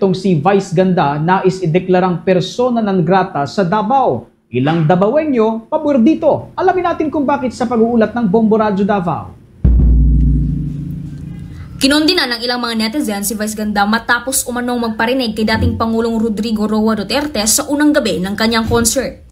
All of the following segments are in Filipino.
itong si Vice Ganda nais ideklarang persona non grata sa Davao. Ilang Davaoenyo pabor dito. Alamin natin kung bakit sa pag-uulat ng Bombo Radyo Davao. Kinondina ng ilang mga netizen si Vice Ganda matapos umanong magparinig kay dating Pangulong Rodrigo Roa Duterte sa unang gabi ng kanyang concert.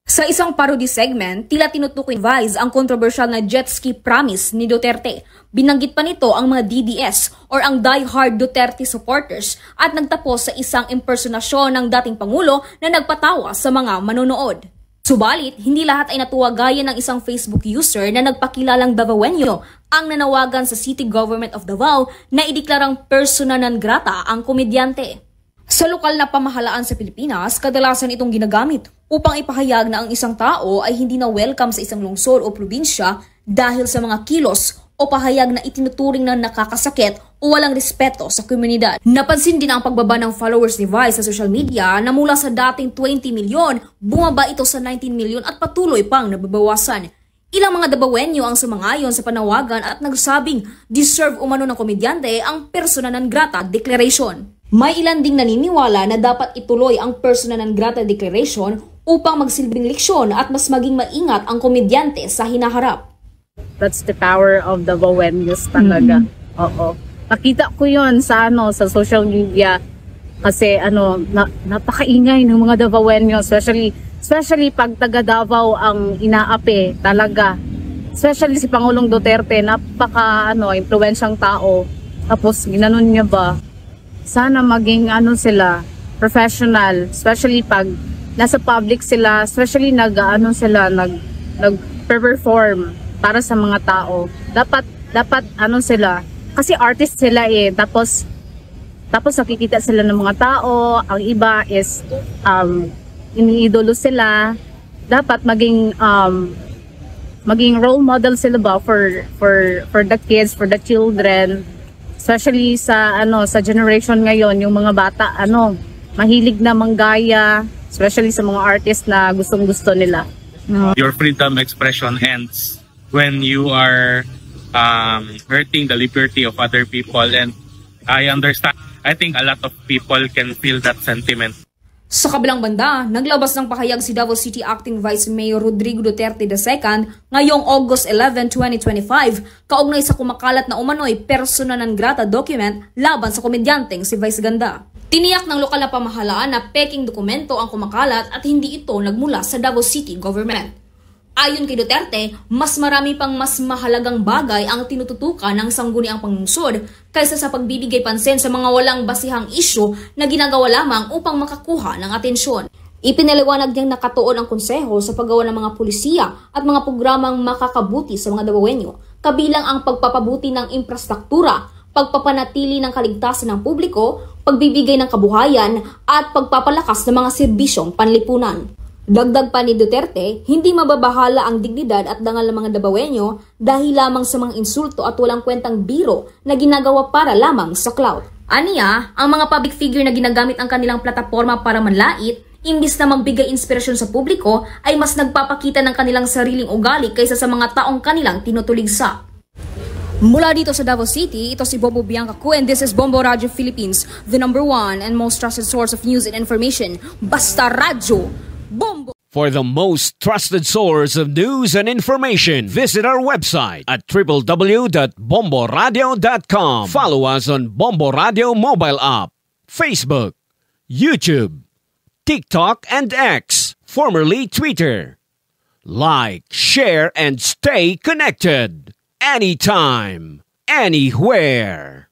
Sa isang parody segment, tila tinutukoy ni Vice ang kontrobersyal na jet ski promise ni Duterte. Binanggit pa nito ang mga DDS or ang die-hard Duterte supporters at nagtapos sa isang impersonasyon ng dating Pangulo na nagpatawa sa mga manonood. Subalit, hindi lahat ay natuwa gaya ng isang Facebook user na nagpakilalang Davaoenyo ang nanawagan sa City Government of Davao na ideklarang persona non grata ang komedyante. Sa lokal na pamahalaan sa Pilipinas, kadalasan itong ginagamit upang ipahayag na ang isang tao ay hindi na welcome sa isang lungsod o probinsya dahil sa mga kilos o pahayag na itinuturing na nakakasakit o walang respeto sa komunidad. Napansin din ang pagbaba ng followers ni Vice sa social media na mula sa dating 20 milyon, bumaba ito sa 19 milyon at patuloy pang nababawasan. Ilang mga Davaoenyo ang sumangayon sa panawagan at nagsabing deserve umano ng komedyante ang persona non grata declaration. May ilan ding naniniwala na dapat ituloy ang persona non grata declaration upang magsilbing leksyon at mas maging maingat ang komedyante sa hinaharap. That's the power of the Davaoenyos talaga. Oo. Nakita ko 'yon sa sa social media kasi napakaingay ng mga Davaoenyo, especially pag taga Davao ang inaapi talaga. Especially si Pangulong Duterte, impluwensyang tao. Tapos ginanon niya ba? Sana maging sila professional, especially pag nasa public sila, especially nag-perform para sa mga tao. Dapat sila kasi artist sila tapos nakikita sila ng mga tao, ang iba is iniidolo sila. Dapat maging role model sila ba for the kids, for the children. Especially sa generation ngayon, yung mga bata mahilig na manggaya, especially sa mga artist na gustong-gusto nila. Your freedom expression ends when you are hurting the liberty of other people, and I understand. I think a lot of people can feel that sentiment. Sa kabilang banda, naglabas ng pahayag si Davao City Acting Vice Mayor Rodrigo Duterte II ngayong August 11, 2025 kaugnay sa kumakalat na umano'y persona non grata document laban sa komedyanteng si Vice Ganda. Tiniyak ng lokal na pamahalaan na peking dokumento ang kumakalat at hindi ito nagmula sa Davao City Government. Ayon kay Duterte, mas marami pang mas mahalagang bagay ang tinututukan ng sangguniang panglungsod kaysa sa pagbibigay pansin sa mga walang basihang isyu na ginagawa lamang upang makakuha ng atensyon. Ipinaliwanag niyang nakatuon ang konseho sa paggawa ng mga pulisiya at mga programang makakabuti sa mga Davaoenyo, kabilang ang pagpapabuti ng infrastruktura, pagpapanatili ng kaligtasan ng publiko, pagbibigay ng kabuhayan at pagpapalakas ng mga serbisyong panlipunan. Dagdag pa ni Duterte, hindi mababahala ang dignidad at dangal ng mga Davaoenyo dahil lamang sa mga insulto at walang kwentang biro na ginagawa para lamang sa clout. Aniya, ang mga public figure na ginagamit ang kanilang plataforma para manlait, imbis na magbigay inspirasyon sa publiko, ay mas nagpapakita ng kanilang sariling ugali kaysa sa mga taong kanilang tinutuligsa. Mula dito sa Davao City, ito si Bobo Biancacu and this is Bombo Radyo Philippines, the #1 and most trusted source of news and information. Basta Radyo! Bombo! For the most trusted source of news and information, visit our website at www.bomboradio.com. Follow us on Bombo Radio mobile app, Facebook, YouTube, TikTok, and X, formerly Twitter. Like, share, and stay connected. Anytime, anywhere.